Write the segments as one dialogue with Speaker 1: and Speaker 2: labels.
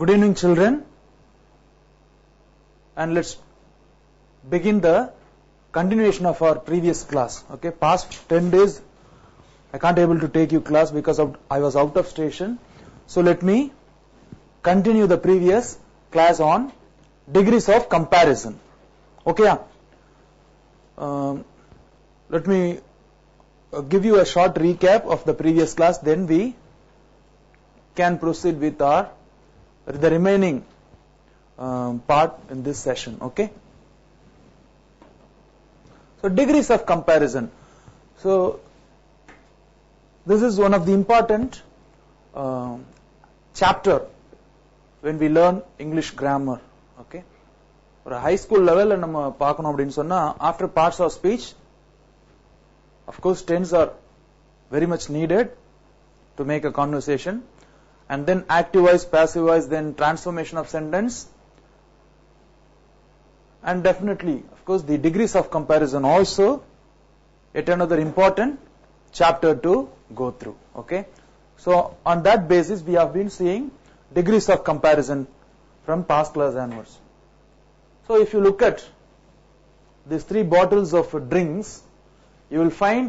Speaker 1: Good evening, children, and let's begin the continuation of our previous class. Okay, past 10 days I can't able to take you class because I was out of station. So let me continue the previous class on degrees of comparison. Okay, let me give you a short recap of the previous class, then we can proceed with the remaining part in this session. Okay, so degrees of comparison. So this is one of the important chapter when we learn English grammar. Okay, for a high school level நம்ம பார்க்கணும் அப்படினு சொன்னா after parts of speech, of course tense are very much needed to make a conversation, and then active voice, passive voice, then transformation of sentence, and definitely of course the degrees of comparison also yet another important chapter to go through. Okay, so on that basis we have been seeing degrees of comparison from past class onwards. So if you look at these three bottles of drinks, you will find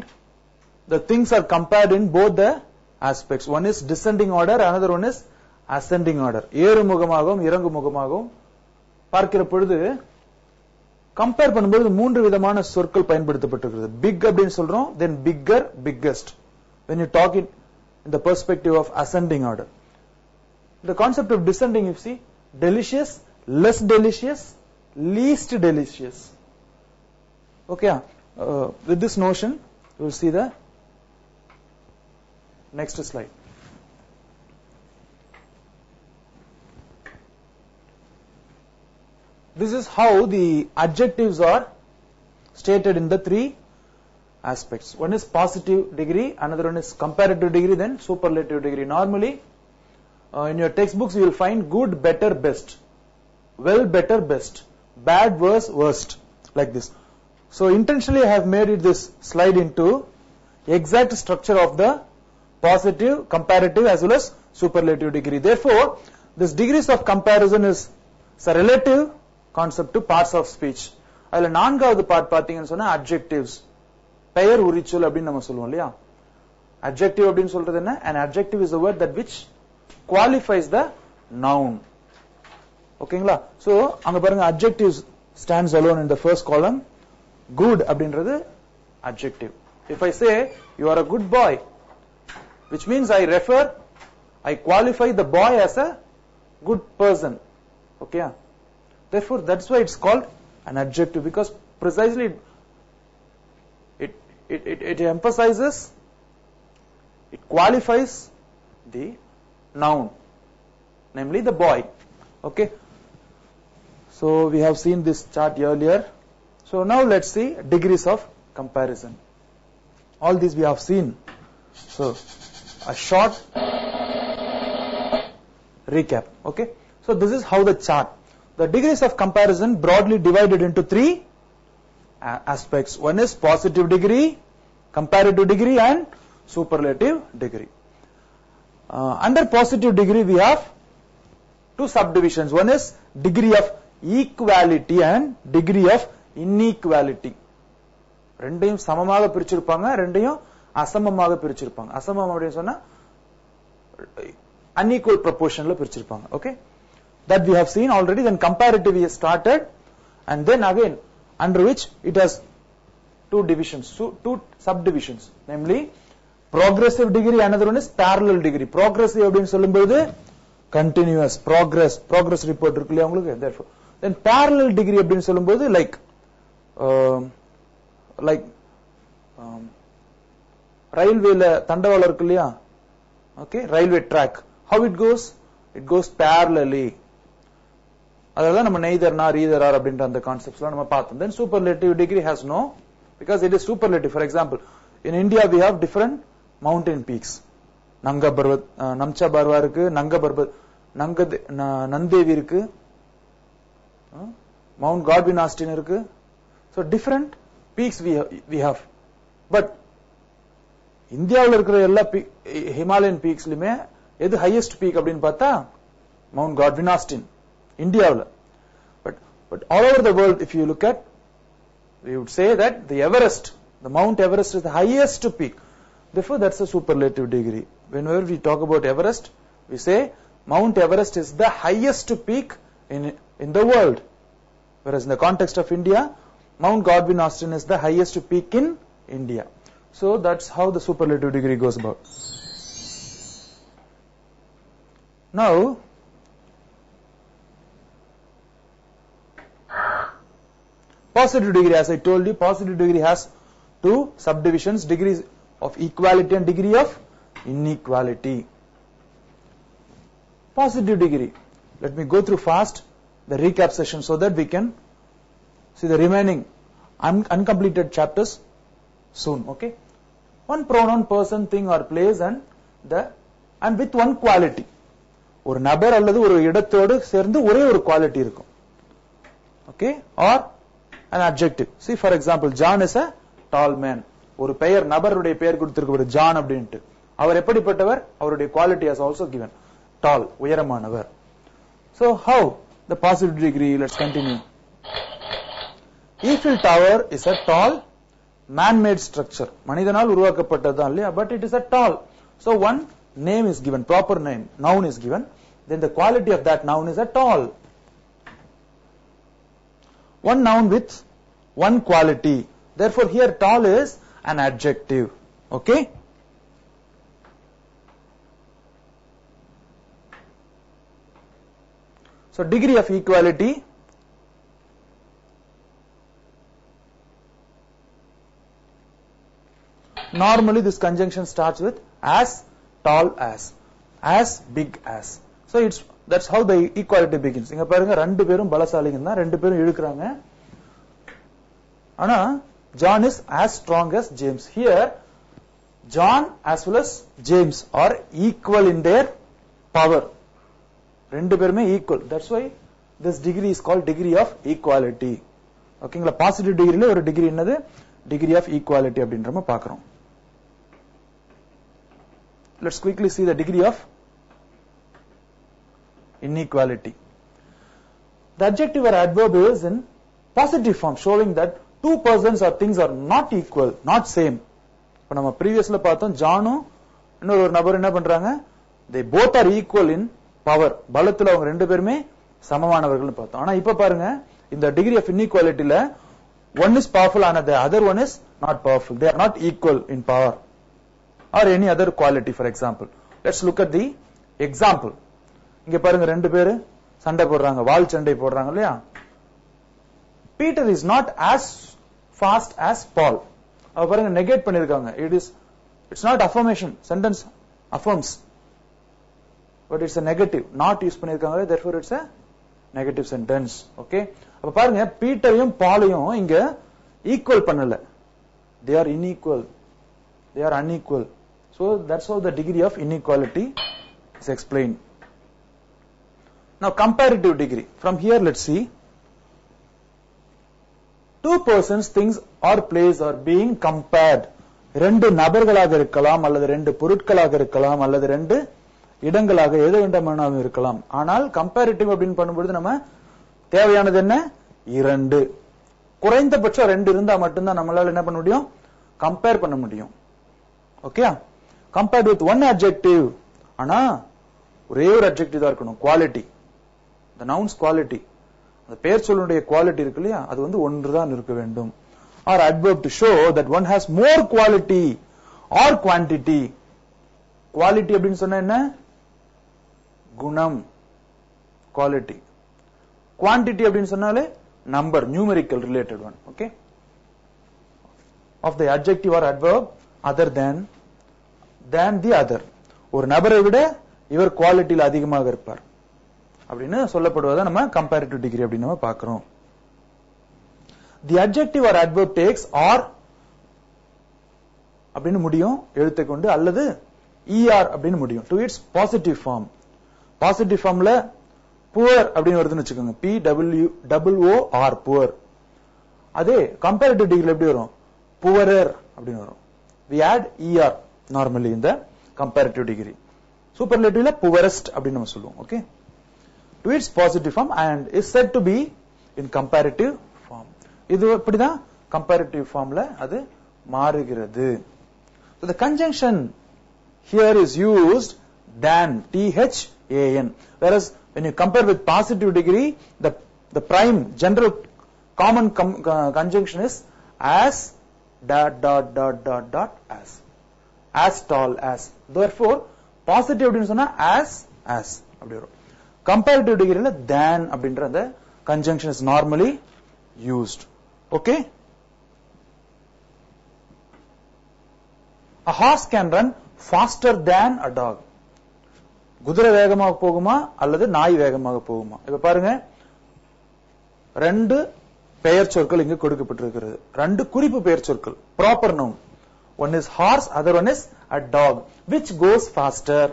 Speaker 1: the things are compared in both the aspects. One is descending order, another one is ascending order. ஏறு முகமாகவும் இறங்கு முகமாகவும் பார்க்கிற பொழுது compare பண்ணும்போது மூன்று விதமான சொற்கள் பயன்படுத்தப்பட்டிருக்கிறது. Big அப்படினு சொல்றோம், then bigger, biggest when you talk in the perspective of ascending order. The concept of descending, you see, delicious, less delicious, least delicious. Okay, with this notion you will see the next slide. This is how the adjectives are stated in the three aspects. One is positive degree, another one is comparative degree, then superlative degree. Normally in your textbooks you will find good, better, best, well, better, best, bad, worse, worst, like this. So intentionally I have made it this slide into exact structure of the positive, comparative as well as superlative degree. Therefore this degrees of comparison is a relative concept to parts of speech. அதுல நான்காவது part பாத்தீங்கன்னு சொன்னா adjectives, பெயர் உரிச்சொல் அப்படின்னு நம்ம சொல்லுவோம் இல்லையா. adjective அப்படின்னு சொல்றது என்ன? An adjective is a word that which qualifies the noun. ஓகேங்களா? So அங்க பாருங்க adjectives stands alone in the first column. Good அப்படின்றது adjective. If I say you are a good boy, which means I qualify the boy as a good person. Okay, therefore that's why it's called an adjective, because precisely it emphasizes, it qualifies the noun, namely the boy. Okay, so we have seen this chart earlier. So now let's see degrees of comparison. All these we have seen. So a short recap. Okay, so this is how the chart, the degrees of comparison broadly divided into three aspects. One is positive degree, comparative degree, and superlative degree. Under positive degree we have two subdivisions. One is degree of equality and degree of inequality. ரெண்டையும் சமமாக பிரிச்சிருப்பாங்க, ரெண்டையும் அசமமாக பிரிச்சிருப்பாங்க. அசமம் அப்படினு சொன்னா unequal proportionல பிரிச்சிருப்பாங்க. Okay, that we have seen already. Then comparative we have started, and then again under which it has two divisions, two subdivisions, namely progressive degree, another one is parallel degree. Progressive அப்படினு சொல்லும்போது continuous, progress report இருக்கு இல்லையா உங்களுக்கு. Therefore then parallel degree அப்படினு சொல்லும்போது like railwayல தண்டவாளம் இருக்கு இல்லையா. Okay, railway track, how it goes parallelly. அதெல்லாம் நம்ம neither nor either or அப்படின்ற அந்த கான்செப்ட்ஸ்லாம் நம்ம பார்த்தோம். Then superlative degree has no, because it is superlative. For example, in India we have different mountain peaks. Nanga Parvat, Namcha Barwa இருக்கு, Nanga Parvat, Nandevi இருக்கு, Mount Godwin Austen இருக்கு. So different peaks we have. But இந்தியாவில் இருக்கிற எல்லா Himalayan பீக்ஸ்லயுமே எது highest peak அப்படின்னு பார்த்தா Mount Godwin Austen, India. But all over the world, if you look at, we would say that the Everest, the Mount Everest is the highest peak. Therefore, that's a superlative degree. Whenever we talk about Everest, we say Mount Everest is the highest peak in the world. Whereas in the context of India, Mount Godwin Austen is the highest peak in India. So that's how the superlative degree goes about. Now, positive degree, as I told you, positive degree has two subdivisions, degrees of equality and degree of inequality. Positive degree. Let me go through fast the recap session so that we can see the remaining uncompleted chapters soon. Okay. One pronoun, person, thing or place and with one quality. ஒரு நபர் அல்லது ஒரு இடத்தோடு சேர்ந்து ஒரே ஒரு quality இருக்கும். Okay, or an adjective. See, for example, John is a tall man. ஒரு பெயர், நபருடைய பெயர் கொடுத்திருக்க ஜான் அப்படின்ட்டு. அவர் எப்படிப்பட்டவர்? அவருடைய quality has also given. Tall, உயரமானவர். So how the positive degree? Let's continue. Eiffel Tower is a tall man-made structure. மனிதனால் உருவாக்கப்பட்டதுதான் இல்லையா? But it is a tall. So one name is given, proper name, noun is given. Then the quality of that noun is a tall. One noun with one quality. Therefore, here tall is an adjective. Okay? So, degree of equality. Normally, this conjunction starts with as, tall as, big as. So, that's how the equality begins. இங்க பாருங்க ரெண்டு பேரும் பலசாலிங்க தான், ரெண்டு பேரும் இழுக்குறாங்க. ஆனா John is as strong as James. Here John as well as James are equal in their power. ரெண்டு பேருமே equal. That's why this degree is called degree of equality. ஓகேங்களா? பாசிட்டிவ் டிகிரில ஒரு டிகிரி என்னது? degree of equality அப்படின்றத பார்க்கிறோம். Let's quickly see the degree of inequality. The adjective or adverb is in positive form, showing that two persons or things are not equal, not same. இப்ப நம்ம previously பார்த்தோம், ஜானும் இன்னொரு நபர் என்ன பண்றாங்க? They both are equal in power. பலத்துல அவங்க ரெண்டு பேருமே சமமானவர்கள்னு பார்த்தோம். ஆனா இப்ப பாருங்க, இந்த degree of inequality ல one is powerful and the other one is not powerful. They are not equal in power or any other quality. For example, let's look at the example. இங்க பாருங்க ரெண்டு பேரு சண்டை போடுறாங்க, வாள் சண்டை போடுறாங்க இல்லையா? Peter is not as fast as Paul. அவ பாருங்க நெகேட் பண்ணிருக்காங்க. It's not affirmation. Sentence affirms, but it's a negative. Not use பண்ணிருக்காங்க. Therefore it's a negative sentence. Okay. அப்ப பாருங்க பீட்டரையும் பாலையும் இங்க ஈக்குவல் பண்ணல. They are unequal. They are unequal. So that's how the degree of inequality is explained. Now comparative degree. From here let's see. Two persons, things or place are being compared. ரெண்டு நபர்களாக இருக்கலாம், அல்லது ரெண்டு பொருட்களாக இருக்கலாம், அல்லது ரெண்டு இடங்களாக எது வேண்டுமானாலும் இருக்கலாம். ஆனால் கம்பேரிட்டிவ் அப்படின்னு பண்ணும்போது நம்ம தேவையானது என்ன? இரண்டு. குறைந்தபட்சம் ரெண்டு இருந்தா மட்டும்தான் நம்மளால என்ன பண்ண முடியும்? கம்பேர் பண்ண முடியும். Okay? Compared with one adjective. ஆனா ஒரே ஒரு அட்ஜெக்டிவ் தான் இருக்கணும். குவாலிட்டி. The noun's quality. அந்த பெயர் சொல்லுடைய குவாலிட்டி இருக்கு இல்லையா? அது வந்து ஒன்றுதான் இருக்க வேண்டும். Or adverb to show that one has more quality or quantity. Quality அப்படின்னு சொன்னா என்ன? குணம். Quality. Quantity அப்படின்னு சொன்னாலே number, numerical related one. Okay? Of the adjective or adverb other than the other. ஒரு நபரை விட இவர் குவாலிட்டியில் அதிகமாக இருப்பார் அப்படின்னு சொல்லப்படுவதை நம்ம கம்பேரிட்டிவ் டிகிரி அப்படின்னு நம்ம பார்க்கிறோம். The adjective or adverb takes er அப்படின்னு முடியும் எழுத்தை கொண்டு, அல்லது ER அப்படின்னு முடியும். To its positive form. Positive ஃபார்ம்ல புவர் அப்படின்னு வருதுன்னு வச்சுக்கோங்க. PWOOR poor. அதே கம்பேரிட்டிவ் டிகிரில எப்படி வரும்? புவரர் அப்படின்னு வரும். We add ER normally in the comparative degree. Superlative poorest அப்படின்னு நம்ம சொல்லுவோம். Okay? to its positive form and is said to be in comparative form. இது இப்படிதான் comparative formல அது மாறுகிறது. So the conjunction here is used than, THAN, whereas when you compare with positive degree, the prime general common conjunction is as dot dot dot dot dot as tall as. Therefore positive அப்படினு சொன்னா as அப்படி வரும். Comparative degree ல than அப்படின்ற அந்த conjunction is normally used. Okay? A horse can run faster than a dog. குதிரை வேகமாக போகுமா அல்லது நாய் வேகமாக போகுமா? இப்ப பாருங்க, ரெண்டு பெயர் சொற்கள் இங்கு கொடுக்கப்பட்டிருக்கிறது. ரெண்டு குறிப்பு பெயர் சொற்கள், proper noun. One is horse, other one is a dog. Which goes faster?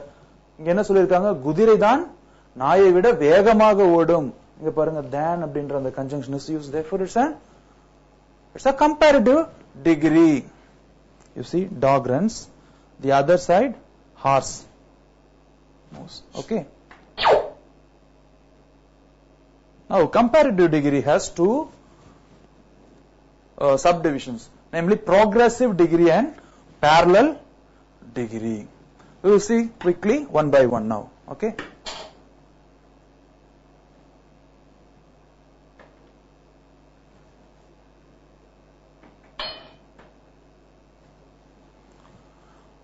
Speaker 1: இங்க என்ன சொல்லிருக்காங்க? குதிரை தான் நாயை விட வேகமாக ஓடும். இங்க பாருங்க, than அப்படின்ற அந்த conjunction is used. Therefore it's a comparative degree. You see, dog runs, the other side horse moves. Okay. Now comparative degree has two subdivisions, namely progressive degree and parallel degree. We will see quickly one by one now. Okay.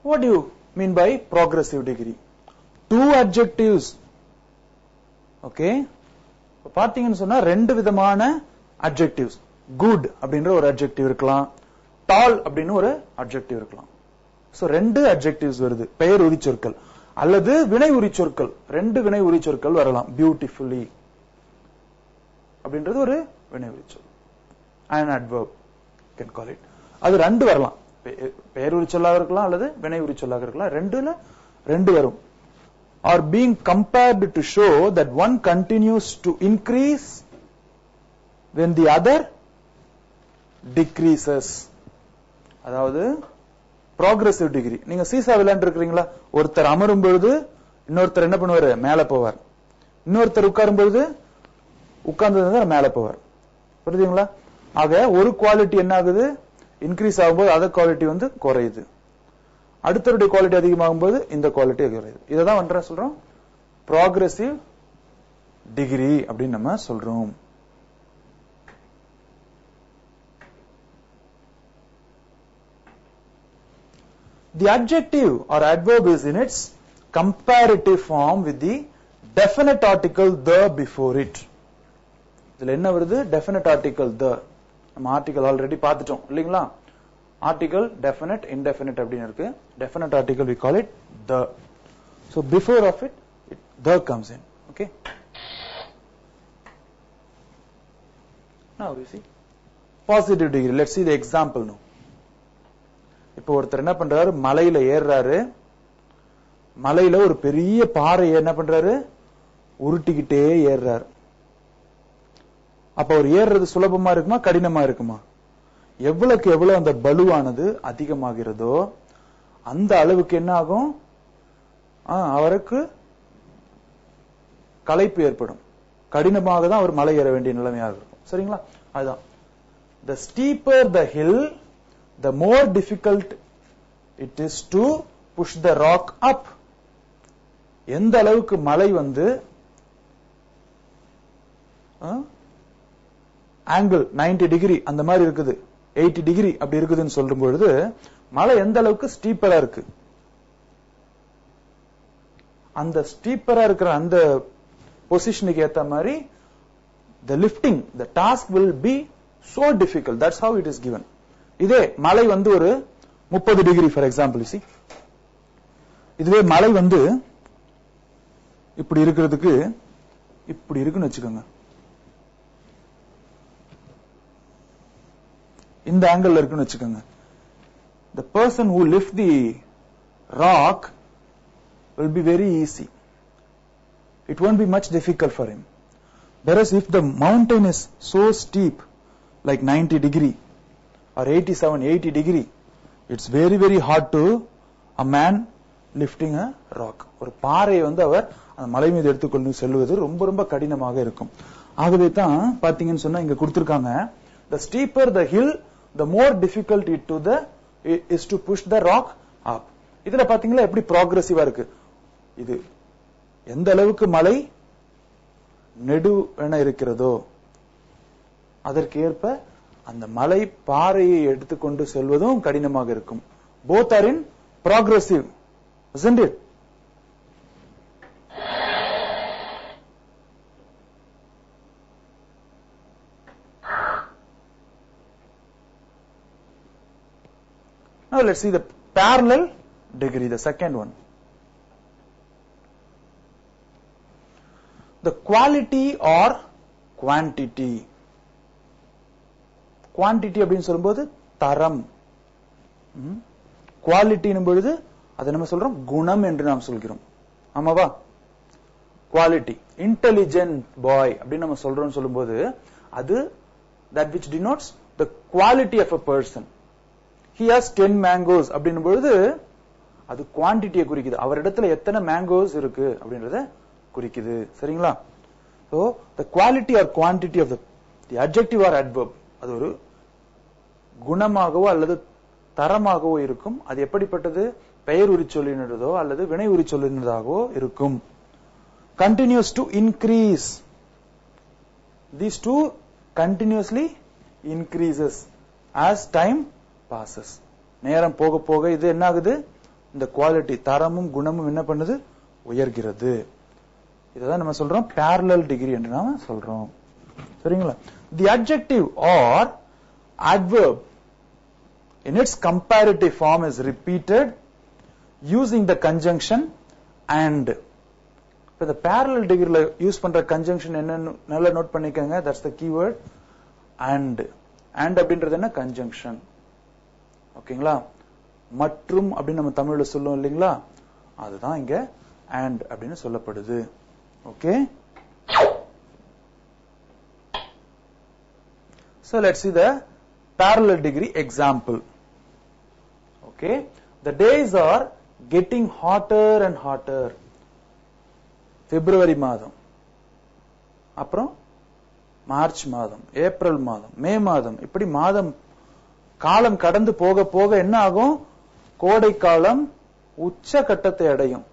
Speaker 1: What do you mean by progressive degree? Two adjectives. Okay. பாத்தீங்கன்னு சொன்னா ரெண்டு விதமான adjectives. Good அப்படின்ற ஒரு adjective இருக்கலாம், tall அப்படின்னு ஒரு adjective இருக்கலாம். So ரெண்டு adjectives வருது, பெயர் உரி சொற்கள் அல்லது வினை உரி சொற்கள். ரெண்டு வினை உரி சொற்கள் வரலாம். Beautifully அப்படின்றது ஒரு வினை உரி சொல், an adverb you can call it. அது ரெண்டு வரலாம், பெயர் உரி சொல்லாக இருக்கலாம் அல்லது வினை உரி சொல்லாக இருக்கலாம். ரெண்டு வரும். Are being compared to show that one continues to increase when the other decreases. அதாவது progressive degree. நீங்க சீசா விளையாண்டு இருக்கீங்களா? ஒருத்தர் அமரும் பொழுது இன்னொருத்தர் என்ன பண்ணுவாரு? மேல போவார். இன்னொருத்தர் உட்காரும் பொழுது உட்கார்ந்தது மேல போவார். புரியுதுங்களா? ஆக ஒரு குவாலிட்டி என்ன ஆகுது? இன்க்ரீஸ் ஆகும்போது அதர் குவாலிட்டி வந்து குறையுது. அடுத்தருடைய குவாலிட்டி அதிகமாகும் போது இந்த குவாலிட்டி குறையுது. இததான் வந்து சொல்றோம் progressive degree அப்படின்னு நம்ம சொல்றோம். The adjective or adverb is in its comparative form with the definite article the before it. இதுல என்ன வருது? definite article the. நம்ம ஆர்டிகல் ஆல்ரெடி பார்த்துட்டோம் இல்லீங்களா? ஆர்டிகல் definite, indefinite அப்படின்னு இருக்கு. Definite article we call it the. So before of it the comes in. Okay. Now you see positive degree. Let's see the example now. இப்போ ஒருத்தர் என்ன பண்றாரு? மலையில ஏறுறாரு. மலையில ஒரு பெரிய பாறையை என்ன பண்றாரு? உருட்டிக்கிட்டே ஏறுறாரு. அப்ப அவர் ஏறுறது சுலபமா இருக்குமா கடினமா இருக்குமா? எவ்வளவுக்கு எவ்வளவு அந்த பலுவானது அதிகமாகிறதோ அந்த அளவுக்கு என்ன ஆகும்? அவருக்கு களைப்பு ஏற்படும். கடினமாக தான் அவர் மலை ஏற வேண்டிய நிலைமையாக இருக்கும். சரிங்களா? அதுதான். The steeper the hill, the more difficult it is to push the rock up. எந்த அளவுக்கு மலை வந்து ஆங்கிள் 90 டிகிரி அந்த மாதிரி இருக்குது, 80 டிகிரி அப்படி இருக்குதுன்னு சொல்லும் பொழுது மலை எந்த அளவுக்கு ஸ்டீப்பரா இருக்கு, அந்த ஸ்டீப்பரா இருக்கிற அந்த பொசிஷனுக்கு ஏத்த மாதிரி the lifting, the task will be so difficult. That's how it is given. இதே மலை வந்து ஒரு 30 டிகிரி ஃபார் எக்ஸாம்பிள், see, இதுவே மலை வந்து இப்படி இருக்கிறதுக்கு இப்படி இருக்குன்னு வச்சுக்கோங்க, இந்த ஆங்கிள் இருக்குன்னு வச்சுக்கோங்க. The person who lift the rock will be very easy. It won't be much difficult for him. Whereas if the mountain is so steep, like 90 degree or 87, 80 degree, it's very, very hard to a man lifting a rock. ஒரு பாறையை வந்து அவர் அந்த மலை மீது எடுத்துக்கொண்டு செல்வது ரொம்ப ரொம்ப கடினமாக இருக்கும். ஆகவே தான் பாத்தீங்கன்னு சொன்னா இங்க கொடுத்திருக்காங்க, the steeper the hill, the more difficult is to push the rock up. இதுல பாத்தீங்களா எப்படி ப்ராக்ரெசிவா இருக்கு. இது எந்த அளவுக்கு மலை நெடுவென இருக்கிறதோ அதற்கேற்ப அந்த மலை பாறையை எடுத்துக்கொண்டு செல்வதும் கடினமாக இருக்கும். Both are in progressive, isn't it? Now let's see the parallel degree, the second one. The quality or quantity. Quantity அப்படின்னு சொல்லும்போது தரம். குவாலிட்டி பொழுது அதை நம்ம சொல்றோம் குணம் என்று நாம் சொல்கிறோம். ஆமாவா? குவாலிட்டி. இன்டெலிஜென்ட் பாய் அப்படின்னு நம்ம சொல்றோம் சொல்லும்போது அது that which denotes the quality of a person. He has 10 mangoes அப்படின்னும் பொழுது அது குவான்டிட்டியை குறிக்குது. அவரிடத்துல எத்தனை மேங்கோஸ் இருக்கு அப்படின்றத குறிக்குது. சரிங்களா? So the quality or quantity of the adjective or adverb, அது ஒரு குணமாகவோ அல்லது தரமாகவோ இருக்கும். அது எப்படிப்பட்டது? பெயர் உரி சொல்லினதோ அல்லது வினை உரி சொல்லினதாகவோ இருக்கும். Continues to increase. These two continuously increases as time passes. நேரம் போக போக இது என்ன ஆகுது? இந்த குவாலிட்டி தரமும் குணமும் என்ன பண்ணுது? உயர்கிறது. இதான் நம்ம சொல்றோம் parallel degree என்று நாம சொல்றோம். சரிங்களா? The adjective or adverb in its comparative form is repeated using the conjunction and. இப்ப இந்த parallel degreeல யூஸ் பண்ற conjunction என்னன்னு நல்லா நோட் பண்ணிக்கங்க. That's the keyword. And அப்படின்றது என்ன? conjunction. ஓகேங்களா? மற்றும் அப்படின்னு நம்ம தமிழ்ல சொல்லுவோம் இல்லைங்களா? அதுதான் இங்க and அப்படின்னு சொல்லப்படுது. Okay? So let's see the parallel degree example. Okay? The days are getting hotter and hotter. பிப்ரவரி மாதம், அப்புறம் மார்ச் மாதம், ஏப்ரல் மாதம், மே மாதம், இப்படி மாதம் காலம் கடந்து போக போக என்ன ஆகும்? கோடை காலம் உச்ச கட்டத்தை அடையும்.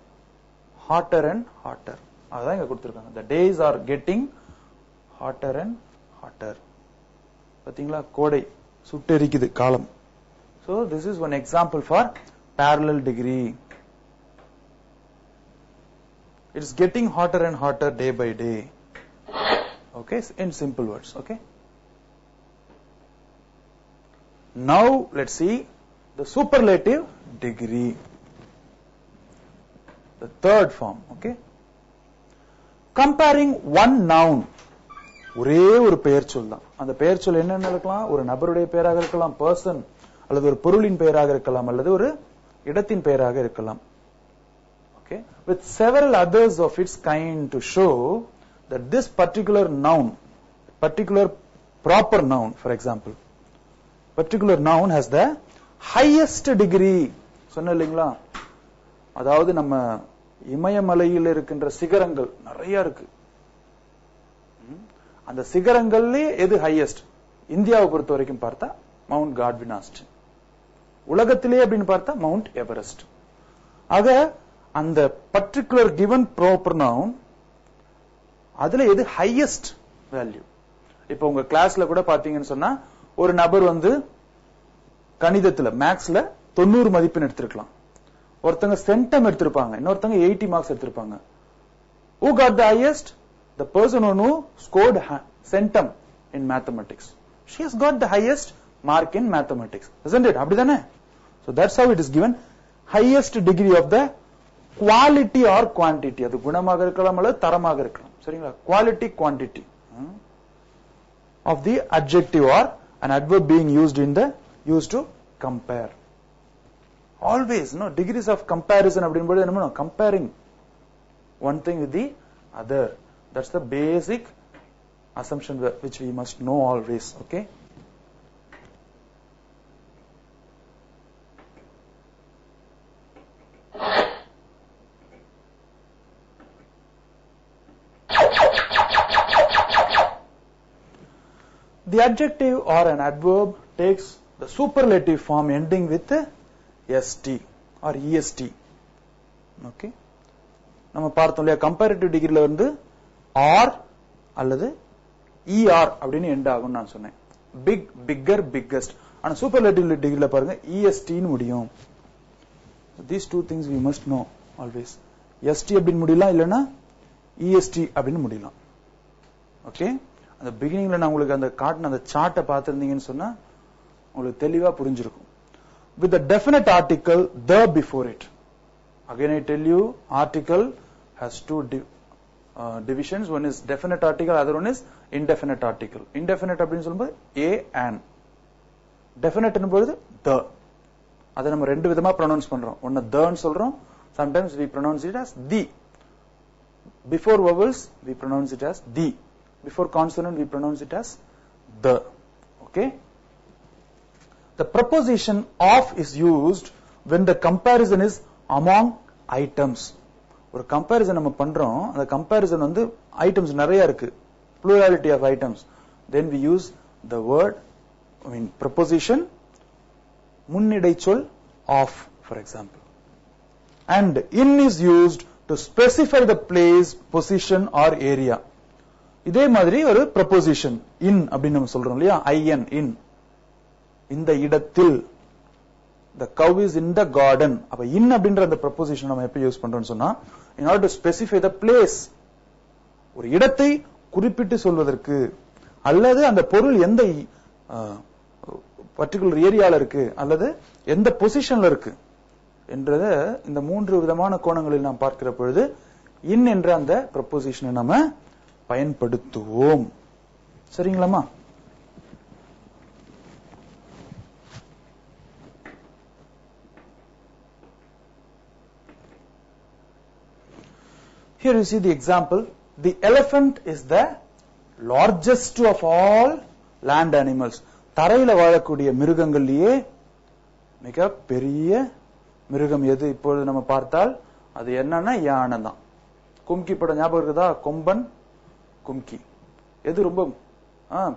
Speaker 1: hotter and hotter. அதான் இங்க கொடுத்திருக்காங்க. The days are getting hotter and hotter. பாத்தீங்களா? கோடை சுட்டெரிக்குது காலம். So this is one example for parallel degree. It is getting hotter and hotter day by day. Okay, in simple words. Okay. Now let's see the superlative degree, the third form. Okay. Comparing one noun, ஒரே ஒரு பெயர் சொல் தான். அந்த பெயர் சொல் என்னென்ன இருக்கலாம்? ஒரு நபருடைய பெயராக இருக்கலாம், பர்சன், அல்லது ஒரு பொருளின் பெயராக இருக்கலாம், அல்லது ஒரு இடத்தின் பெயராக இருக்கலாம். Okay, with several others of its kind to show that this particular noun, particular proper noun, for example, particular noun has the highest degree. சொன்ன இல்லைங்களா? அதாவது நம்ம இமயமலையில் இருக்கின்ற சிகரங்கள் நிறைய இருக்கு. அந்த சிகரங்கள்லயே எது ஹையஸ்ட்? இந்தியாவை பொறுத்த வரைக்கும் பார்த்தா மவுண்ட் காட்வினாஸ்ட். உலகத்திலே அப்படின்னு பார்த்தா மவுண்ட் எவரெஸ்ட். ஆக அந்த பர்டிகுலர் கிவன் ப்ராப்பர் நவுன் அதுல எது ஹையஸ்ட் வேல்யூ? இப்ப உங்க கிளாஸ்ல கூட பாத்தீங்கன்னு சொன்னா ஒரு நபர் கணிதத்துல மேக்ஸ்ல 90 மதிப்பெண் எடுத்திருக்கலாம். ஒருத்தங்க சென்டம் எடுத்திருப்பாங்க, இன்னொருத்தங்க 80 மார்க்ஸ் எடுத்திருப்பாங்க. Who got the highest? The person who scored centum in mathematics. She has got the highest mark in mathematics, isn't it? அப்படிதானே? So that's how it is given. Highest degree of the quality or quantity. அது குணமாக இருக்கலாம் அல்லது தரமாக இருக்கலாம். சரிங்களா? Quality, quantity of the adjective or an adverb being used to compare. Always, no, degrees of comparison அப்படின்போது என்ன? Comparing one thing with the other. That's the basic assumption which we must know always. Okay? The adjective or an adverb takes the superlative form ending with st or est. Okay, நம்ம பார்த்தோம் இல்லையா, comparative டிகிரில வந்து R அல்லது er அப்படின்னு end ஆகும் நான் சொன்னேன். Big, bigger, biggest. ஆனா சூப்பர்லேட்டிவ் டிகிரில பாருங்க est ன்னு முடியும். These two things we must know always. st அப்படின்னு முடியலாம், இல்லனா est அப்படின்னு முடியலாம். ஓகே, அந்த பிகினிங்ல நான் உங்களுக்கு அந்த காட்டின அந்த சார்ட்டை பார்த்திருந்தீங்கன்னு சொன்னா உங்களுக்கு தெளிவா புரிஞ்சிருக்கும். With the definite article the before it. Again I tell you, article has two divisions. One is definite article, other one is indefinite article. Indefinite அப்படின்னு சொல்லும்போது a and. Definite என்பது the. அதை நம்ம ரெண்டு விதமா ப்ரொனவுன்ஸ் பண்றோம். ஒன்னு the ன்னு சொல்றோம். Sometimes we pronounce it as the. Before vowels we pronounce it as the. Before consonant we pronounce it as the. Okay. The preposition of is used when the comparison is among items. ஒரு comparison நம்ம பண்றோம், அந்த comparison வந்து items நிறைய இருக்கு, plurality of items. Then we use the word, preposition, முன்னிடை சொல் of, for example. And in is used to specify the place, position or area. இதே மாதிரி ஒரு preposition in அப்படின்னு நம்ம சொல்றோம் இல்லையா, in, இந்த இடத்தில். The cow is in the garden. அப்ப in அப்படின்ற அந்த preposition நம்ம எப்ப யூஸ் பண்றோம்னு சொன்னா, in order to specify the place, ஒரு இடத்தை குறிப்பிட்டு சொல்வதற்கு, அல்லது அந்த பொருள் எந்த பர்టిక్యులர் ஏரியால இருக்கு அல்லது எந்த பொசிஷன்ல இருக்கு என்றத இந்த மூன்று விதமான கோணங்களில் நாம் பார்க்கிற பொழுது in என்ற அந்த preposition நம்ம பயன்படுத்துவோம். சரிங்களாமா? Here you see the example. The elephant is the largest of all land animals. தரையில வாழக்கூடிய மிருகங்கள்லயே மிக பெரிய மிருகம் எது இப்பொழுது நம்ம பார்த்தால் அது என்னன்னா யானை தான். கும்கி படம் ஞாபகம் இருக்குதா? கொம்பன், கும்கி. எது ரொம்ப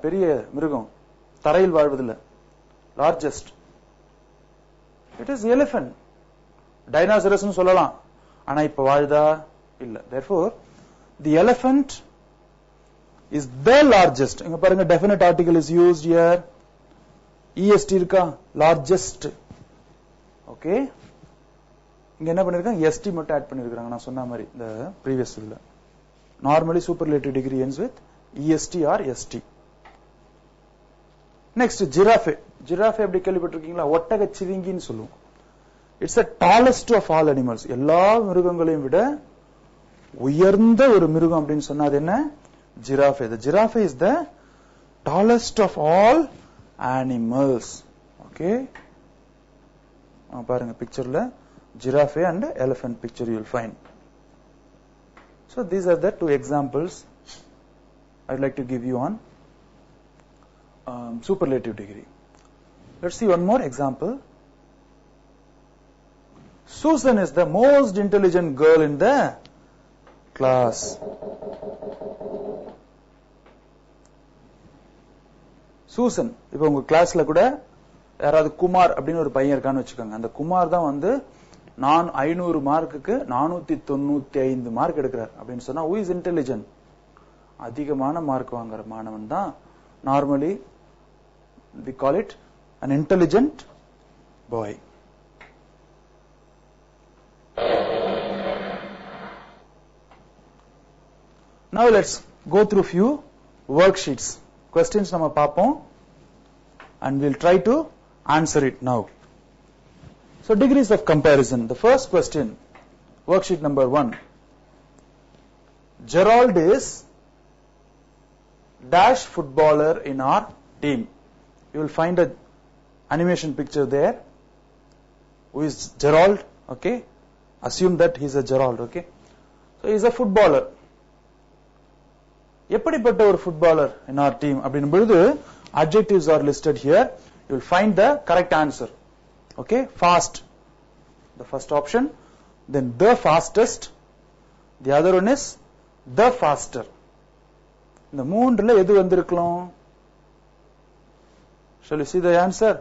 Speaker 1: பெரிய மிருகம் தரையில் வாழ்வதில்லை? Largest. It is elephant. Dinosaurs சொல்லலாம், ஆனா இப்ப வாழ்தா? இல்ல. Therefore the elephant is the largest. இங்க பாருங்க, definite article is used here. est இருக்கா? largest. ஓகே, இங்க என்ன பண்ணிருக்காங்க? st மட்டும் ஆட் பண்ணிருக்காங்க. நான் சொன்ன மாதிரி இந்த previous இல்ல. Normally superlative degree ends with est or st. Next, giraffe. Giraffe எப்படி கேள்விப்பட்டிருக்கீங்களா? ஒட்டக சிவிங்கின்னு சொல்லுவோம். It's the tallest of all animals. எல்லா மிருகங்களையும் விட உயர்ந்த ஒரு மிருகம் அப்படின்னு சொன்னா அது என்ன? ஜிராஃபே. The giraffe is the tallest of all animals. Okay, பாருங்க பிக்சர்ல giraffe and elephant picture you will find. So these are the two examples I would like to give you on superlative degree. Let's see one more example. Susan is the most intelligent girl in the class. Susan. இப்ப உங்க கிளாஸ்ல கூட யாராவது குமார் அப்படின்னு ஒரு பையன் இருக்கான்னு வச்சுக்கோங்க. அந்த குமார் தான் வந்து 500 மார்க்குக்கு 495 மார்க் எடுக்கிறார் அப்படின்னு சொன்னா who is intelligent? அதிகமான மார்க் வாங்குற மாணவன் தான் normally we call it an intelligent boy. Now let's go through few worksheets. Questions நம்ம பாப்போம் and we'll try to answer it now. So degrees of comparison. The first question, worksheet number 1. Gerald is dash footballer in our team. You will find a animation picture there. Who is Gerald? Okay, assume that he is a Gerald. Okay, so he is a footballer. எப்படிப்பட்ட ஒரு footballer in our team அப்படினும் பொழுது adjectives are listed here. You will find the correct answer. Okay, fast, the first option. Then the fastest. The other one is the faster. இந்த மூன்றுல எது வந்திருக்கலாம்? Shall we see the answer?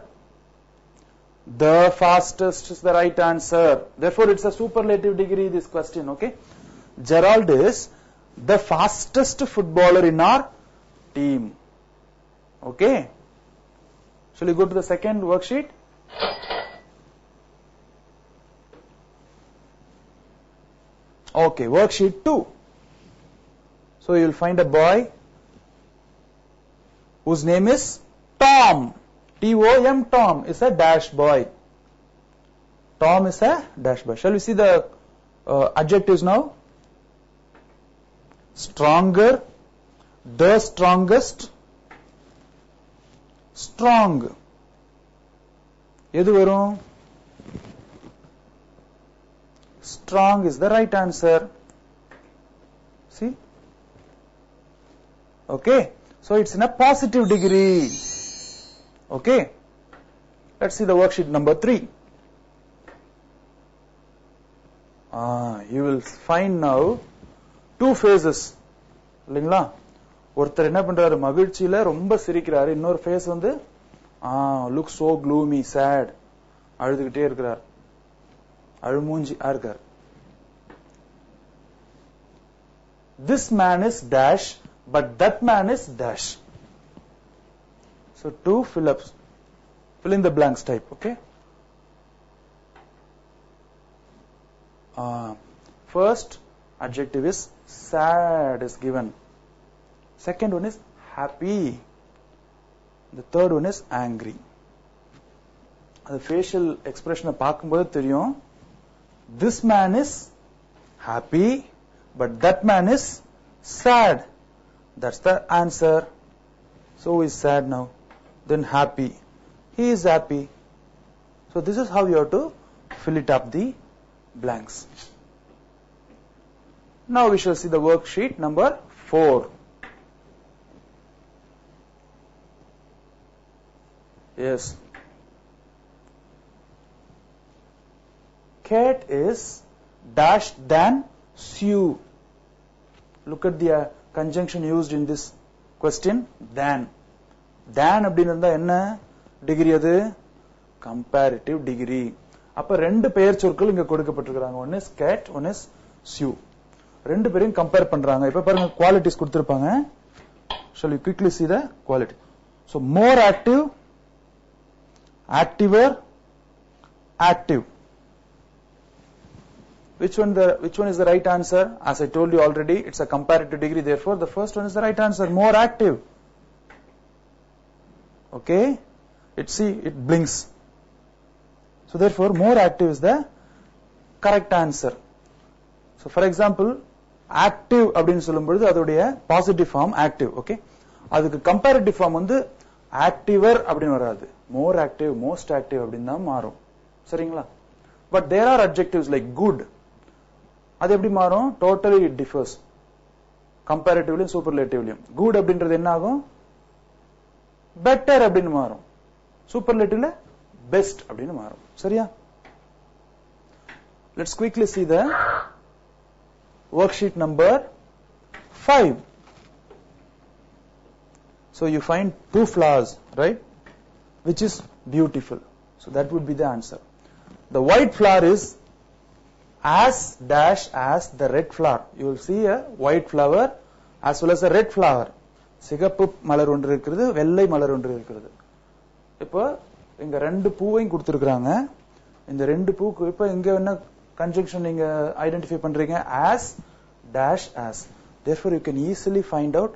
Speaker 1: The fastest is the right answer. Therefore, it's a superlative degree, this question, okay? Gerald is the fastest footballer in our team. Okay? Shall we go to the second worksheet? Okay, worksheet 2. So you will find a boy whose name is Tom. T-O-M, Tom is a dash boy. Tom is a dash boy. Shall we see the adjectives now? Stronger, the strongest, strong. எது வரும்? Strong is the right answer. See? Okay. So it's in a positive degree. Okay. Let's see the worksheet number 3. You will find now 2 phases. இல்லைங்களா? ஒருத்தர் என்ன பண்றாரு, மகிழ்ச்சியில ரொம்ப சிரிக்கிறாரு. இன்னொரு face வந்து look so gloomy, sad, அழுதுகிட்டே இருக்கிறார். அழுமூஞ்சி இருக்கார். This man is dash, but that man is dash. So 2 fill in the blanks type, okay? First adjective is sad is given. Second one is happy. The third one is angry. The facial expression பார்க்கும்போது தெரியும். This man is happy, but that man is sad. That's the answer. So he is sad now. Then happy. He is happy. So this is how you have to fill it up the blanks. Now we shall see the worksheet number 4. Yes. Kate is dash than Sue. Look at the conjunction used in this question. Than. Than அப்படினு இருந்தா என்ன degree அது? Comparative degree. அப்ப ரெண்டு பெயர் சொற்கள் இங்க கொடுக்கப்பட்டிருக்காங்க. One is Kate, one is Sue. ரெண்டு பேரையும் கம்பேர் பண்றாங்க. இப்ப பாருங்க குவாலிட்டிஸ் கொடுத்திருப்பாங்க. Shall we quickly see the quality? So more active, activer, active. Which one is the right answer? As I told you already, it's a comparative degree. Therefore, the first one is the right answer. More active. Okay? It blinks. So therefore, more active is the correct answer. So for example, active அப்படினு சொல்லும்போது அதோடைய positive form active. Okay? அதுக்கு comparative form வந்து activer அப்படினு வராது. More active, most active அப்படினு தான் மாறும். சரிங்களா? But there are adjectives like good. அது எப்படி மாறும்? Totally it differs. Comparatively, superlatively. Good அப்படின்றது என்ன ஆகும்? Better அப்படினு மாறும். Superlatively best அப்படினு மாறும். சரியா? Let's quickly see the worksheet number 5. So you find 2 flowers, right? Which is beautiful. So that would be the answer. The white flower is as dash as the red flower. You will see a white flower as well as a red flower. சிகப்பு மலர் ஒன்று இருக்குது, வெள்ளை மலர் ஒன்று இருக்குது. இப்போ இங்க ரெண்டு பூவையும் கொடுத்திருக்காங்க. இந்த ரெண்டு பூக்கு இப்போ இங்க என்ன conjunction நீங்க ஐடென்டிஃபை பண்றீங்க? as dash as. Therefore you can easily find out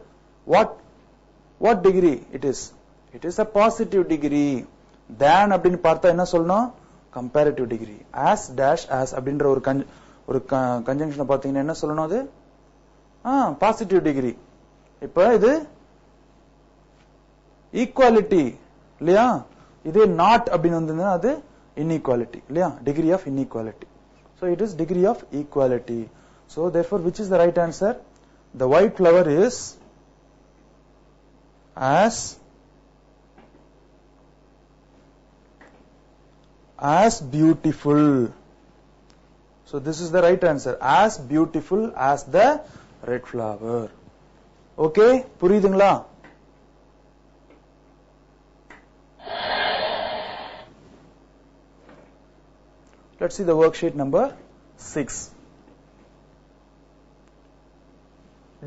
Speaker 1: what degree it is. It is a positive degree. Than அப்படினு பார்த்தா என்ன சொல்லணும்? Comparative degree. As dash as அப்படின்ற ஒரு conjunction பாத்தீங்கன்னா என்ன சொல்லணும் அது? positive degree. இப்போ இது equality இல்லையா? இதே not அப்படினு வந்ததுன்னா அது inequality இல்லையா? Degree of inequality. So it is degree of equality. So therefore which is the right answer? The white flower is as beautiful. So this is the right answer. As beautiful as the red flower. Okay? புரியுதுங்களா? Let's see the worksheet number 6.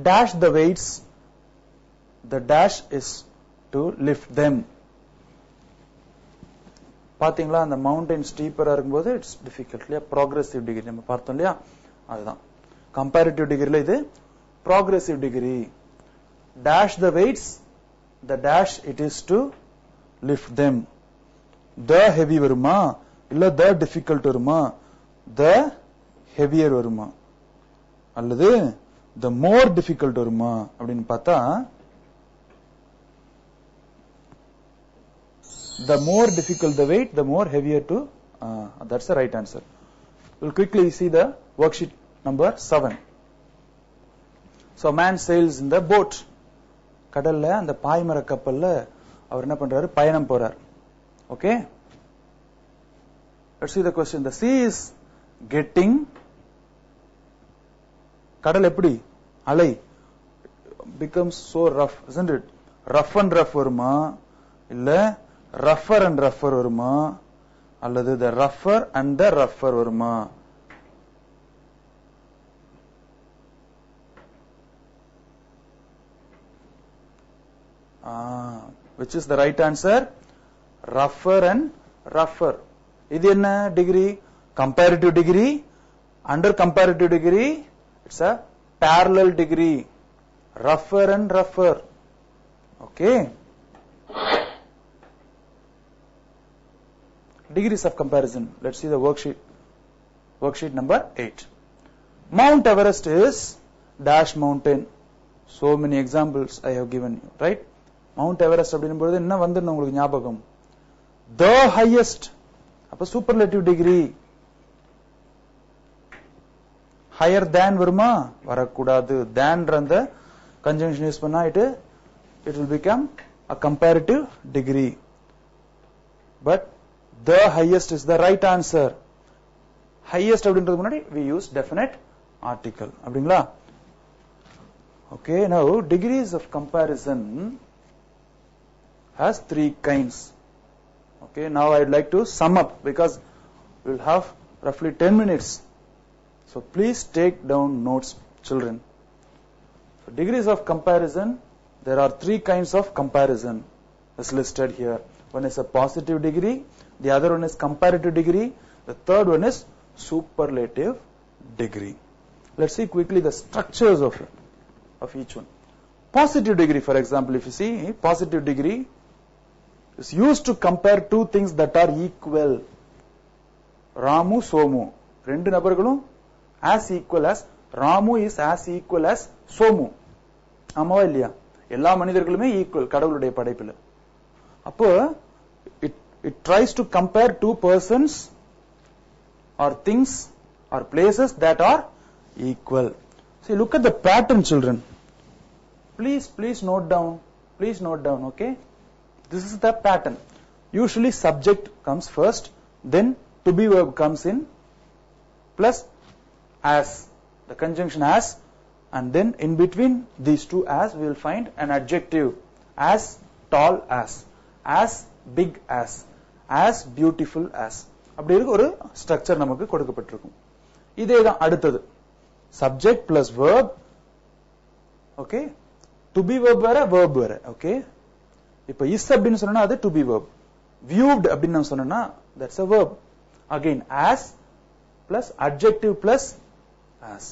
Speaker 1: Dash the weights. The dash is to lift them. பாத்தீங்களா அந்த mountain ஸ்டீப்பரா இருக்கும்போது it's difficult இல்லையா, progressive degree நம்ம பார்த்தோம் இல்லையா, அதுதான் comparative டிகிரில இது progressive degree. Dash the weights, the dash it is to lift them. The heavy வருமா இல்ல த டிஃபிகல்ட் வருமா, த ஹெவியர் வருமா அல்லது த மோர் டிஃபிகல்ட் வருமா அப்படின்னு பார்த்தா the more difficult the weight, the more heavier to, that's the right answer. We'll quickly see the worksheet number 7. So man sails in the boat. கடல்ல அந்த பாய்மர கப்பல்ல அவர் என்ன பண்றாரு, பயணம் போறார். Okay, let's see the question. The sea is getting, கடல் எப்படி அலை, becomes so rough, isn't it? Rough and rough வருமா இல்ல rougher and rougher வருமா அல்லது the rougher and the rougher வருமா? Which is the right answer? Rougher and rougher. இது என்ன degree? comparative degree. Under comparative degree it's a parallel degree. Rougher and rougher. Okay, degrees of comparison. Let's see the worksheet number 8. Mount Everest is dash mountain. So many examples I have given you, right? Mount Everest அப்படினும்போது என்ன வந்துன்னு உங்களுக்கு ஞாபகம்? The highest. அப்ப superlative degree. higher than வருமா? வரக்கூடாது. than அந்த conjunction use பண்ணா it will become a comparative degree. But the highest is the right answer. Highest அப்படின்றது முன்னாடி we use definite article. அப்படிங்களா? Okay, now degrees of comparison has 3 kinds. Okay, now I would like to sum up because we will have roughly 10 minutes. So please take down notes, children. So degrees of comparison, there are 3 kinds of comparison as listed here. One is a positive degree, the other one is comparative degree, the third one is superlative degree. Let's see quickly the structures of each one. Positive degree, for example, if you see, positive degree is used to compare 2 things that are equal. Ramu, Somu. Rendu nabargalum as equal as, Ramu is as equal as Somu. ஆமாவா இல்லையா? எல்லா மனிதர்களுமே equal கடவுளுடைய படைப்பில். அப்போ it tries to compare 2 persons or things or places that are equal. See, look at the pattern, children. Please note down. Please note down, okay? This is the pattern. Usually subject comes first, then to be verb comes in, plus as, the conjunction as, and then in between these 2 as we will find an adjective. As tall as big as beautiful as. அப்படி இருக்கு ஒரு structure நமக்கு கொடுக்கப்பட்டிருக்கும். இதே தான் அடுத்தது. subject plus verb. Okay, to be verb வேற verb வேற. Okay, இப்போ is அப்படினு சொன்னா அது to be verb. viewed அப்படினு சொன்னா that's a verb. Again as plus adjective plus as.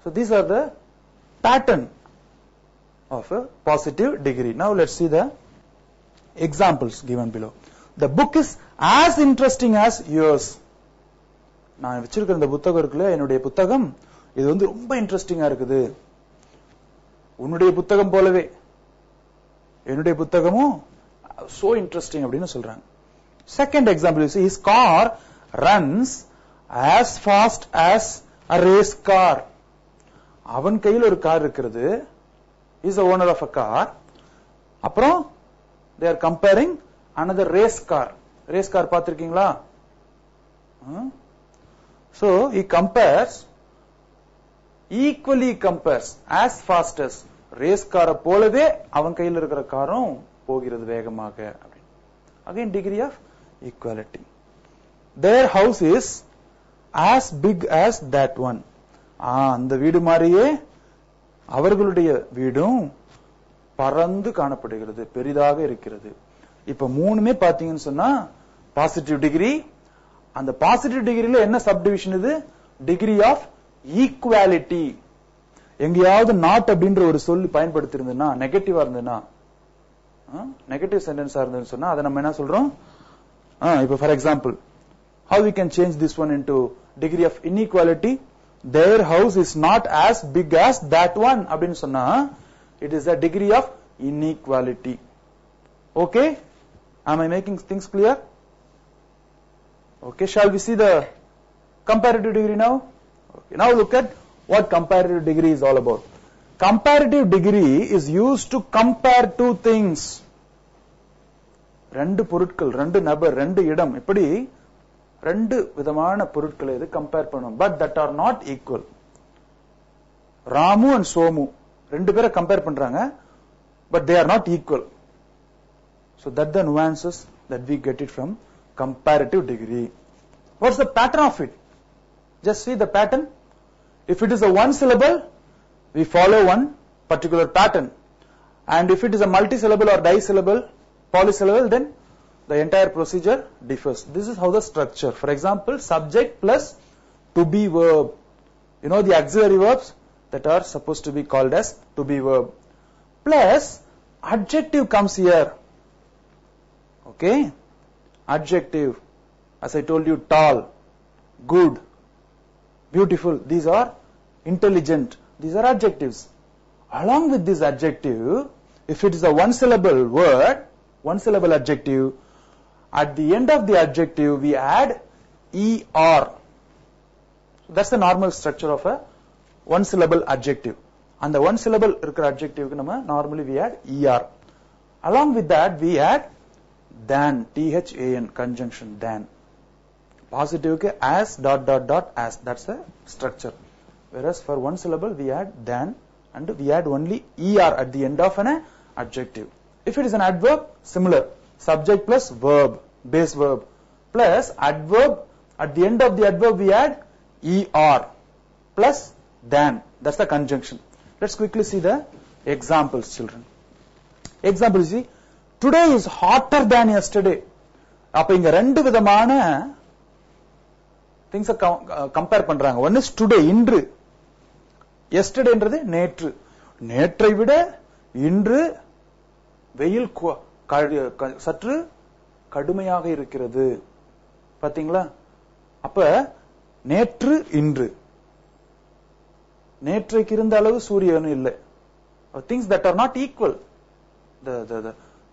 Speaker 1: So these are the pattern of a positive degree. Now let's see the examples given below. The book is as interesting as yours. நான் வச்சிருக்கிற இந்த புத்தகம் இருக்குல்ல, என்னுடைய புத்தகம் இது வந்து ரொம்ப இன்ட்ரெஸ்டிங்கா இருக்குது. உன்னுடைய புத்தகம் போலவே என்னுடைய புத்தகமும் so interesting அப்படினு சொல்றாங்க. Second example, you see, his car runs as fast as a race car. அவன் கையில் ஒரு கார் இருக்கிறது. He is the owner of a car. அப்புறம் they are comparing another race car. Race car பார்த்திருக்கீங்களா? So he compares, equally compares, as fast as race car போலவே அவன் கையில் இருக்கிற காரும் போகிறது வேகமாக. Again degree of equality. their house is as big as that one. அந்த வீடு மாதிரியே அவர்களுடைய வீடும் பறந்து காணப்படுகிறது, பெரிதாக இருக்கிறது. இப்ப மூணுமே பாத்தீங்கன்னு சொன்னா பாசிட்டிவ் டிகிரி. அந்த பாசிட்டிவ் டிகிரில என்ன சப்டிவிஷன் இது? Degree of equality. எங்கேயாவது நாட் அப்படின்ற ஒரு சொல்லி பயன்படுத்தி இருந்ததுன்னா, நெகட்டிவா இருந்ததுன்னா, நெகட்டிவ் சென்டென்ஸா இருந்ததுன்னு சொன்னா அதை நம்ம என்ன சொல்றோம்? இப்ப for example, how we can change this one into degree of inequality? Their house is not as big as that one அப்படின்னு சொன்னா it is a degree of inequality. Okay, am I making things clear? Okay, shall we see the comparative degree now? Okay, now look at what comparative degree is all about. Comparative degree is used to compare two things. ரெண்டு பொருட்கள், ரெண்டு நபர், ரெண்டு இடம், இப்படி ரெண்டு விதமான பொருட்களை இது கம்பேர் பண்ணும். But that R not equal. Ramu and Somu ரெண்டு பேரை கம்பேர் பண்றாங்க, but they are not equal. So that the nuances that we get it from comparative degree. What's the pattern of it? Just see the pattern. If it is a one syllable, we follow one particular pattern, and if it is a multi-syllable or di-syllable, polysyllable, then the entire procedure differs. This is how the structure. For example, subject plus to be verb. You know the auxiliary verbs that are supposed to be called as to be verb. Plus adjective comes here. Okay, adjective, as I told you, tall, good, beautiful, these are intelligent, these are adjectives. Along with this adjective, if it is a one syllable word, one syllable adjective, at the end of the adjective we add er. So that's the normal structure of a one syllable adjective. And the one syllable adjective normally we add er. Along with that we add than, than, conjunction than. Positive ke as dot dot dot as, that's the structure. Whereas for one syllable we add than and we add only er at the end of an adjective. If it is an adverb, similar, subject plus verb, base verb, plus adverb, at the end of the adverb we add er plus than, that's the conjunction. Let's quickly see the examples, children. Example, you see, today is hotter than yesterday. அப்ப இங்க ரெண்டு விதமான things compare பண்றாங்க. One is today, இன்று. yesterday என்றது நேற்று. நேற்றை விட இன்று வெயில் சற்று கடுமையாக இருக்கிறது. பாத்தீங்களா? அப்ப நேற்று இன்று. நேற்றைக்கு இருந்த அளவு சூரியனும் இல்லை. Things that are not equal.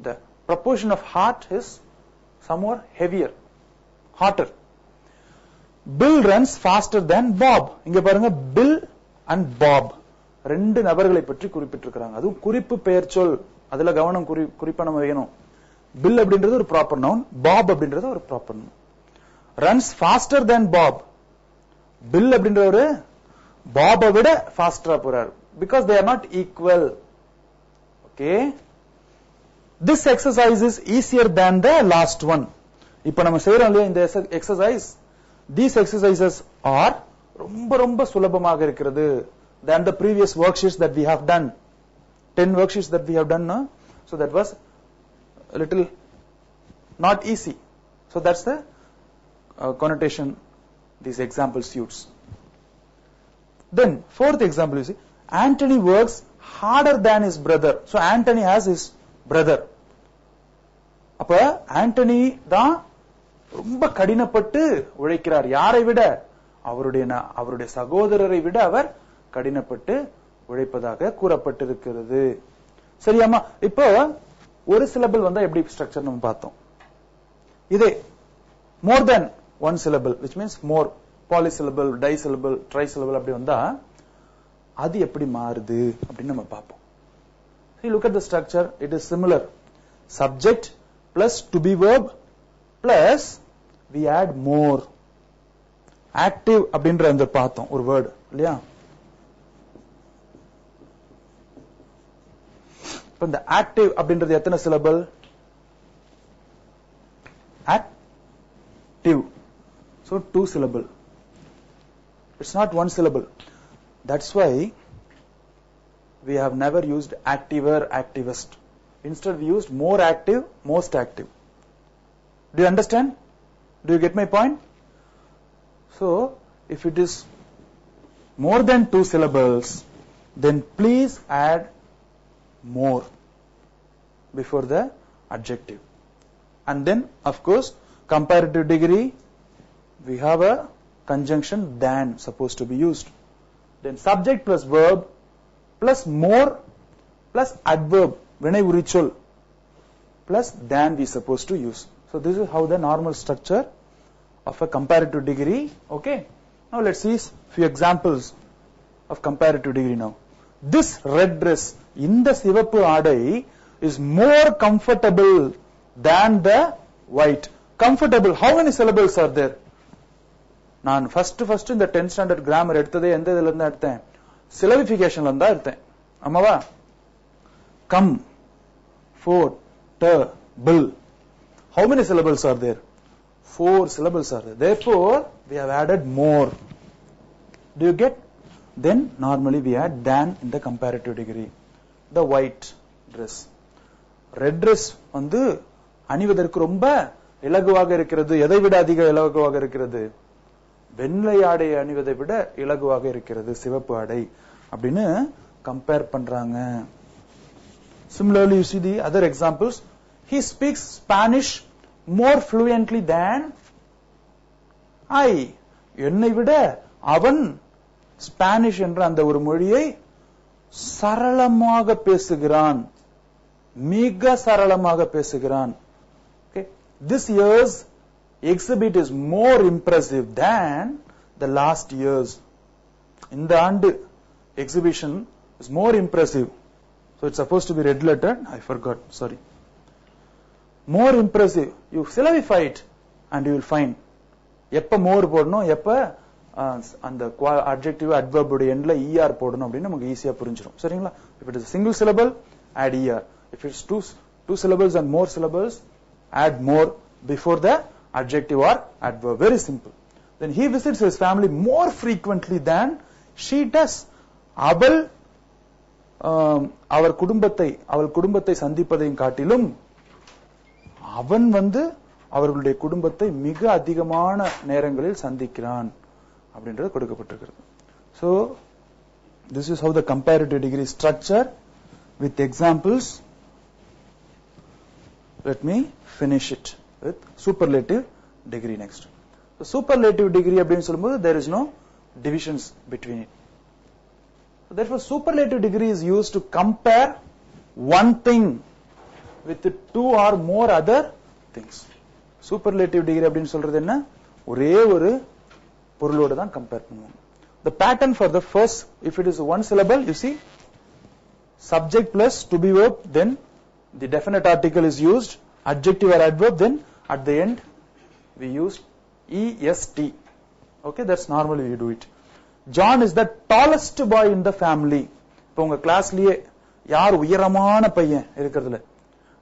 Speaker 1: The proportion of hot is somewhat heavier, hotter. Bill runs faster than Bob. இங்க பாருங்க, Bill and Bob ரெண்டு நபர்களை பற்றி குறிப்பிட்டிருக்கிறாங்க. அதுவும் குறிப்பு பெயர் சொல், அதுல கவனம் குறிப்பா நம்ம வைக்கணும். Bill அப்படின்றது ஒரு ப்ராப்பர் நவுன், Bob அப்படின்றது ஒரு proper noun. runs faster than Bob. Bill அப்படின்றவரு Bob விட ஃபாஸ்டரா போறாரு. because they are not equal. Okay, this exercise is easier than the last one. இப்ப நம்ம செய்யறோம் இல்லையா இந்த எக்ஸசைஸ், these exercises are ரொம்ப ரொம்ப சுலபமாக இருக்கிறது than the previous worksheets that we have done. 10 worksheets that we have done, no? So that was a little not easy. So that's the connotation these example suits. Then fourth example, you see, Antony works harder than his brother. So Antony has his brother. அப்ப ஆண்டனி தான் ரொம்ப கடினப்பட்டு உழைக்கிறார். யாரை விட? அவருடைய சகோதரரை விட அவர் கடினப்பட்டு உழைப்பதாக கூறப்பட்டிருக்கிறது. சரியாமா? இப்போ ஒரு சிலபிள் வந்தா எப்படி ஸ்ட்ரக்சர் நம்ம பார்த்தோம். இதே more than one syllable, which means more, polysyllable, disyllable, trisyllable அப்படி வந்தா அது எப்படி மாறுது அப்படின்னு நம்ம பார்ப்போம். See, look at the structure. It is similar. Subject plus to be verb plus we add more. Active அப்படின்ற அந்த பார்த்தோம் ஒரு வேர்டு இல்லையா? இப்ப இந்த ஆக்டிவ் அப்படின்றது எத்தனை syllable? Active. So 2 syllable. It's not 1 syllable. That's why we have never used activer, activist. Instead we used more active, most active. Do you understand? Do you get my point? So if it is more than 2 syllables, then please add more before the adjective. And then of course comparative degree, we have a conjunction than supposed to be used. Then subject plus verb plus more plus adverb, vinai urichol, plus than we supposed to use. So this is how the normal structure of a comparative degree. Okay. Now let's see few examples of comparative degree now. This red dress, in the sivappu adai, is more comfortable than the white. Comfortable, how many syllables are there? நான் first in the 10th standard grammar எடுத்ததே எந்த இதுல இருந்து எடுத்தேன்? Syllabificationல இருந்தா எடுத்தேன். ஆமாவா? Come, for, bill. How many syllables are there? 4 syllables are there. Therefore, we have added more. Do you get? Then normally we add than in the comparative degree. The white dress. Red dress வந்து அணிவதற்கு ரொம்ப இலகுவாக இருக்கிறது. எதை விட அதிக இலகுவாக இருக்கிறது? வெள்ளை ஆடை அணிவதை விட இலகுவாக இருக்கிறது சிவப்பு ஆடை அப்படினு கம்பேர் பண்றாங்க. Similarly, you see the other examples. He speaks Spanish more fluently than I. என்னை விட அவன் ஸ்பானிஷ் என்ற அந்த ஒரு மொழியை சரளமாக பேசுகிறான். மிக சரளமாக பேசுகிறான். Okay. This year's exhibit is more impressive than the last year's. In the ஆண்டு exhibition is more impressive. So it's supposed to be red lettered. I forgot. Sorry. More impressive. You syllabify it and you will find. எப்ப more போடணும், எப்ப அந்த adjective adverb உடைய endல er போடணும் அப்படின்னு நமக்கு ஈஸியா புரிஞ்சிரும். சரிங்களா? If it is a single syllable, add er. If it's two syllables and more syllables, add more before the adjective or adverb. Very simple. Then he visits his family more frequently than she does. அவள் அவள் குடும்பத்தை சந்திப்பதையும் காட்டிலும் அவன் வந்து அவர்களுடைய குடும்பத்தை மிக அதிகமான நேரங்களில் சந்திக்கிறான் அப்படின்றது கொடுக்கப்பட்டிருக்கிறது. So this is how the comparative degree is structured with examples. Let me finish it with superlative degree next. The superlative degree அப்படினு சொல்லும்போது there is no divisions between it. Therefore, superlative degree is used to compare one thing with two or more other things. Superlative degree அப்படினு சொல்றது என்ன? ஒரே ஒரு பொருளோட தான் compare பண்ணுவாங்க. The pattern for the first, if it is one syllable, you see, subject plus to be verb, then the definite article is used, adjective or adverb, then at the end we use est. Okay, that's normally we do it. John is the tallest boy in the family. இப்போ உங்க கிளாஸ்லயே யார் உயரமான பையன் இருக்கிறதுல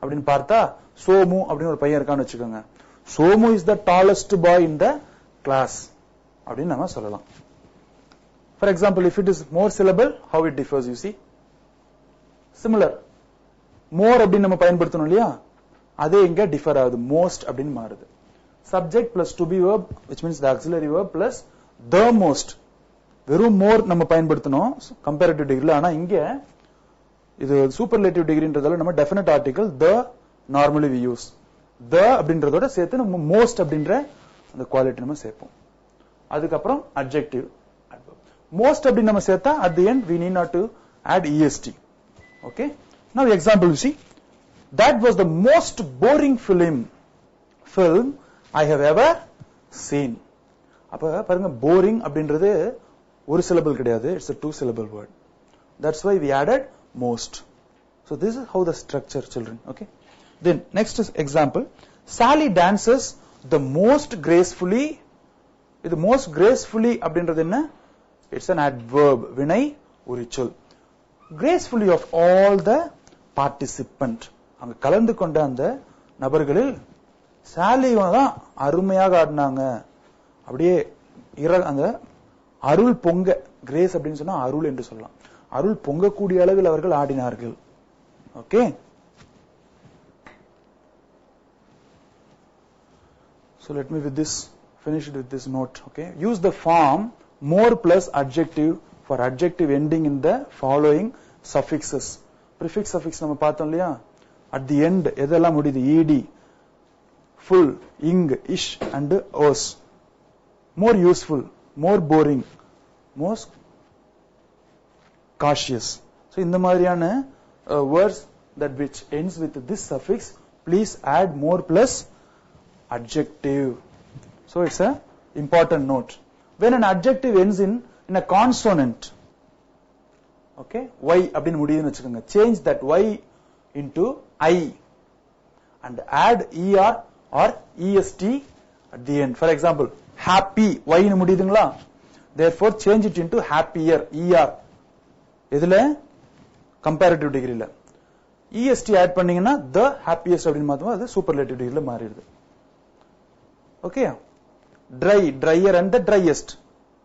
Speaker 1: அப்படின்னு பார்த்தா சோமு அப்படின்னு ஒரு பையன் இருக்கான்னு வச்சுக்கோங்க. Somu is the tallest boy in the class அப்படின்னு நம்ம சொல்லலாம். For example, if it is more syllable, how it differs, you see. Similar. More அப்படின்னு நம்ம பயன்படுத்தணும் இல்லையா? அதே இங்க டிஃபர் ஆகுது. Most அப்படின்னு மாறுது. Subject plus to be verb, which means the auxiliary verb plus the most. வெறும் more நம்ம பயன்படுத்தணும் comparative degree. ஆனா இங்க இது superlative degreeன்றதால நம்ம definite article the normally we use. The அப்படின்றதோட சேர்த்து நம்ம most அப்படின்ற அந்த குவாலிட்டி நம்ம சேர்ப்போம். அதுக்கப்புறம் adjective. Most அப்படி நம்ம சேர்த்தா at the end we need not to add est. Okay. Now example you see. That was the most boring film I have ever seen. அப்ப பாருங்க boring அப்படின்றது ஒரு syllable கிடையாது. It's a 2 syllable word. That's why we added most. So this is how the structure, children. Okay. Then next is example. Sally dances the most gracefully. இது most gracefully அப்படின்றது என்ன? It's an adverb. வினை உரிச்சொல். Gracefully of all the participant. அங்க கலந்து கொண்ட அந்த நபர்களில் சாலி தான் அருமையாக ஆடினாங்க அப்படியே அந்த அருள் பொங்க, கிரேஸ் அப்படின்னு சொன்னா அருள் என்று சொல்லலாம், அருள் பொங்கக்கூடிய அளவில் அவர்கள் ஆடினார்கள். Okay, so let me finish it with this note. Okay, use the form more plus adjective for adjective ending in the following suffixes. Prefix suffix நம்ம பார்த்தோம் இல்லையா, at the end எதெல்லாம் முடியுது, ed, full, ing, ish and os. More useful, more boring, most cautious. So இந்த மாதிரியான words that which ends with this suffix, please add more plus adjective. So it's a important note. When an adjective ends in a consonant, okay, y அப்படினு முடியுதுன்னு வெச்சுக்கோங்க, change that y into I and add er or est at the end. For example, happy, y னு முடியுதுங்களா, therefore change it into happier, er. எதுல, comparative degree ல est add பண்ணீங்கன்னா the happiest அப்படினு மாத்துவோம், அது superlative degree ல மாறிடுது. Okay, dry, drier and the driest.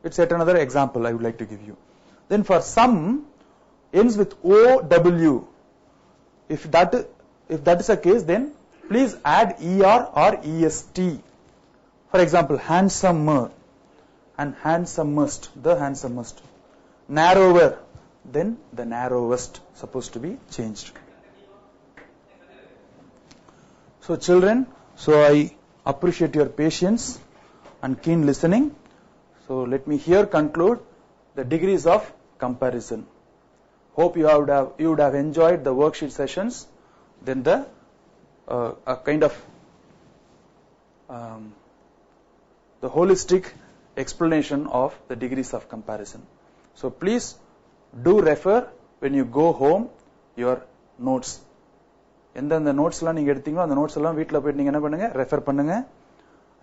Speaker 1: It's yet another example I would like to give you. Then for some ends with ow. If that is the case, then please add er or est. For example, handsomer and handsomest, the handsomest. Narrower, then the narrowest, supposed to be changed. So children, so I appreciate your patience and keen listening. So let me here conclude the degrees of comparison. Hope you would have enjoyed the worksheet sessions, then the a kind of the holistic explanation of the degrees of comparison. So please do refer when you go home your notes. எந்தெந்த நோட்ஸ்லாம் நீங்க எடுத்தீங்களோ அந்த notes எல்லாம் வீட்டில் போயிட்டு நீங்க என்ன பண்ணுங்க, refer பண்ணுங்க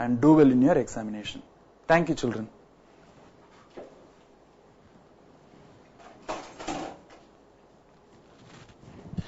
Speaker 1: and do well in your examination. Thank you children.